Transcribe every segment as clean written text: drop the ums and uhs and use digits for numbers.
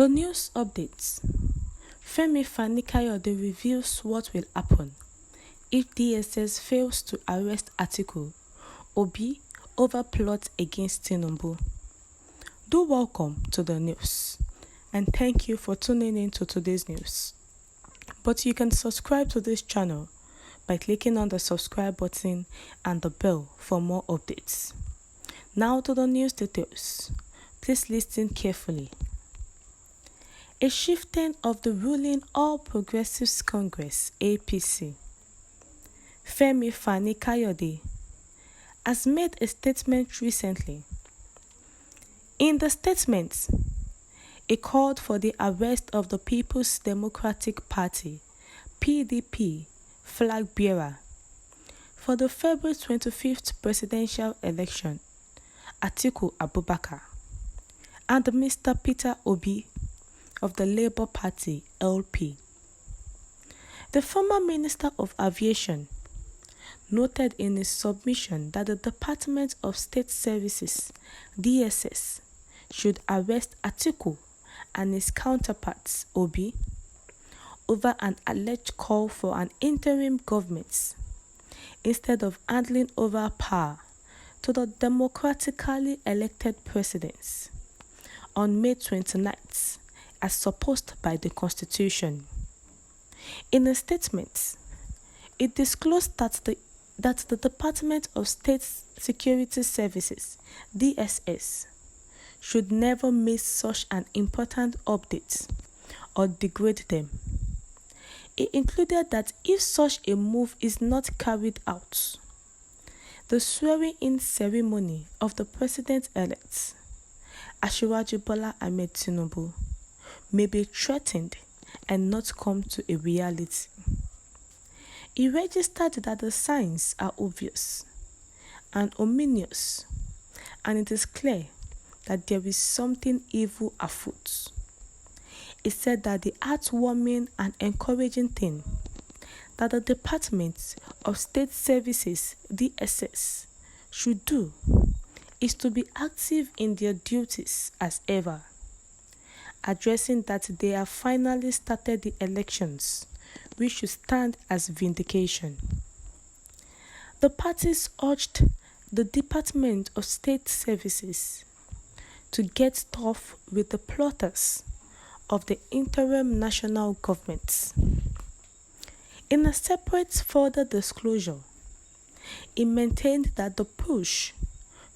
The news updates. Fani Kayode reveals what will happen if DSS fails to arrest Atiku Obi over plot against Tinubu. Do welcome to the news, and thank you for tuning in to today's news. But you can subscribe to this channel by clicking on the subscribe button and the bell for more updates. Now to the news details. Please listen carefully. A shifting of the ruling All Progressives Congress (APC, Fani Kayode, has made a statement recently. In the statement, he called for the arrest of the People's Democratic Party (PDP) flag bearer for the February 25th presidential election, Atiku Abubakar, and Mr. Peter Obi of the Labour Party (LP). The former Minister of Aviation noted in his submission that the Department of State Services (DSS) should arrest Atiku and his counterparts Obi over an alleged call for an interim government instead of handing over power to the democratically elected presidents on May 29th, as supposed by the Constitution. In a statement, it disclosed that the Department of State Security Services (DSS) should never miss such an important update or degrade them. It included that if such a move is not carried out, the swearing-in ceremony of the President-elect, Asiwaju Bola Ahmed Tinubu, may be threatened and not come to a reality. He registered that the signs are obvious and ominous, and it is clear that there is something evil afoot. He said that the heartwarming and encouraging thing that the Department of State Services (DSS) should do is to be active in their duties as ever, addressing that they have finally started the elections, which should stand as vindication. The parties urged the Department of State Services to get tough with the plotters of the interim national government. In a separate further disclosure, he maintained that the push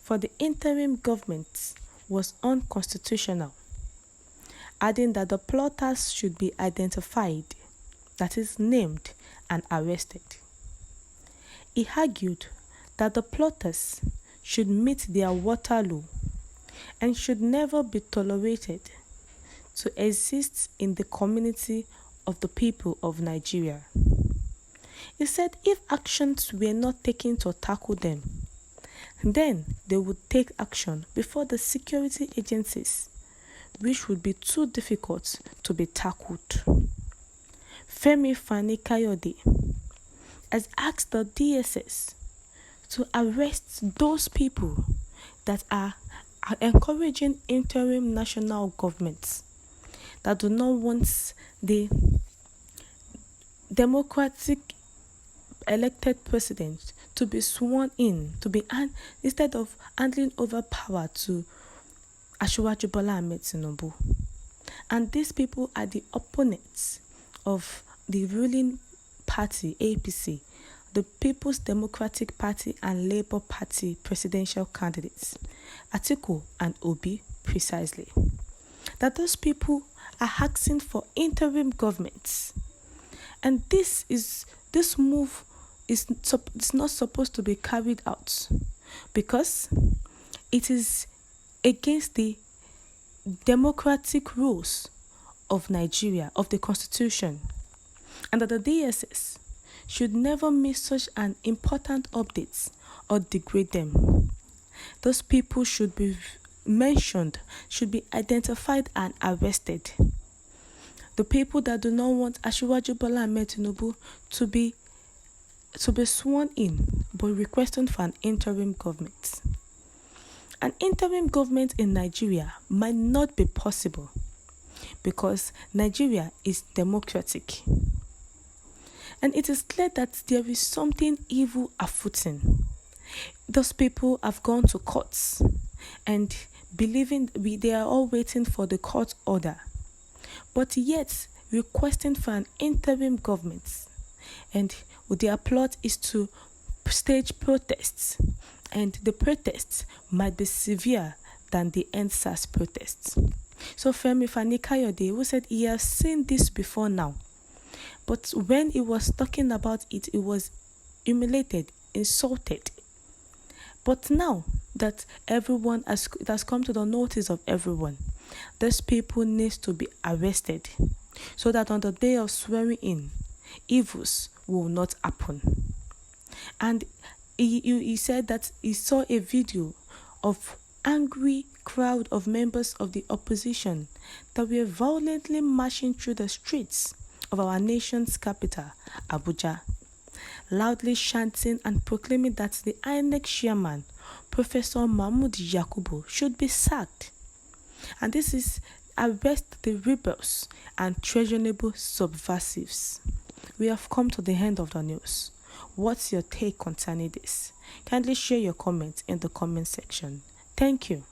for the interim government was unconstitutional, adding that the plotters should be identified, that is, named and arrested. He argued that the plotters should meet their Waterloo and should never be tolerated to exist in the community of the people of Nigeria. He said if actions were not taken to tackle them, then they would take action before the security agencies, which would be too difficult to be tackled. Fani Kayode has asked the DSS to arrest those people that are encouraging interim national governments that do not want the democratic elected president to be sworn in, instead of handing over power to Asiwaju Bola Ahmed Tinubu. And these people are the opponents of the ruling party, APC, the People's Democratic Party and Labour Party presidential candidates, Atiku and Obi precisely. That those people are asking for interim governments. And this move is not supposed to be carried out because it is against the democratic rules of Nigeria, of the Constitution, and that the DSS should never miss such an important update or degrade them. Those people should be mentioned, should be identified and arrested. The people that do not want Asiwaju Bola Ahmed Tinubu to be sworn in, but requesting for an interim government. An interim government in Nigeria might not be possible because Nigeria is democratic. And it is clear that there is something evil afoot. Those people have gone to courts and believing they are all waiting for the court order, but yet requesting for an interim government. And their plot is to stage protests, and the protests might be severe than the EndSARS protests. So Fani Kayode, who said he has seen this before now, but when he was talking about it, he was humiliated, insulted. But now that it has come to the notice of everyone, these people need to be arrested so that on the day of swearing in, evils will not happen. And he said that he saw a video of angry crowd of members of the opposition that were violently marching through the streets of our nation's capital, Abuja, loudly chanting and proclaiming that the INEC chairman, Professor Mahmood Yakubu, should be sacked. And this is arrest the rebels and treasonable subversives. We have come to the end of the news. What's your take concerning this? Kindly share your comments in the comment section. Thank you.